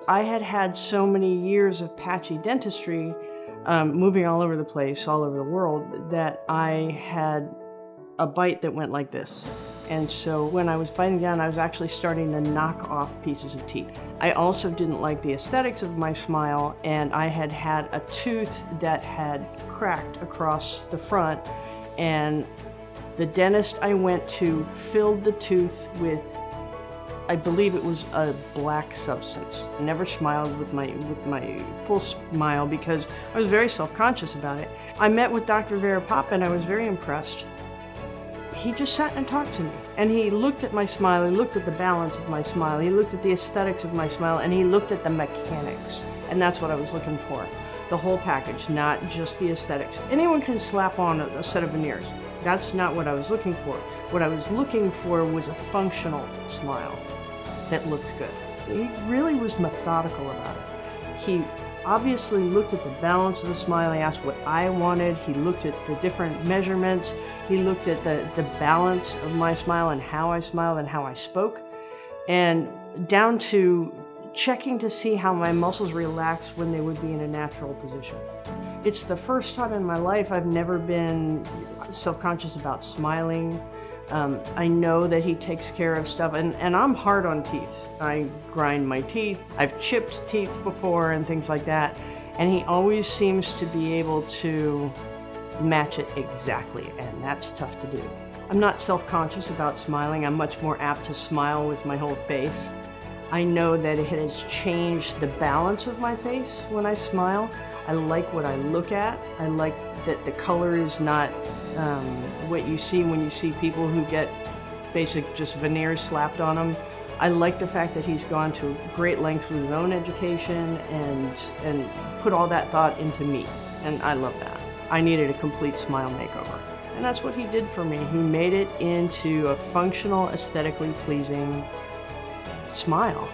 I had had so many years of patchy dentistry, moving all over the place, all over the world, that I had a bite that went like this. And so when I was biting down, I was actually starting to knock off pieces of teeth. I also didn't like the aesthetics of my smile, and I had had a tooth that had cracked across the front, and the dentist I went to filled the tooth with, I believe it was a black substance. I never smiled with my full smile because I was very self-conscious about it. I met with Dr. Varipapa and I was very impressed. He just sat and talked to me, and he looked at my smile, he looked at the balance of my smile, he looked at the aesthetics of my smile, and he looked at the mechanics. And that's what I was looking for. The whole package, not just the aesthetics. Anyone can slap on a set of veneers. That's not what I was looking for. What I was looking for was a functional smile that looked good. He really was methodical about it. He obviously looked at the balance of the smile. He asked what I wanted. He looked at the different measurements. He looked at the balance of my smile and how I smiled and how I spoke. And down to checking to see how my muscles relax when they would be in a natural position. It's the first time in my life I've never been self-conscious about smiling. I know that he takes care of stuff, and I'm hard on teeth. I grind my teeth. I've chipped teeth before and things like that, and he always seems to be able to match it exactly, and that's tough to do. I'm not self-conscious about smiling. I'm much more apt to smile with my whole face. I know that it has changed the balance of my face when I smile. I like what I look at. I like that the color is not what you see when you see people who get basic just veneers slapped on them. I like the fact that he's gone to great lengths with his own education and put all that thought into me, and I love that. I needed a complete smile makeover, and that's what he did for me. He made it into a functional, aesthetically pleasing smile.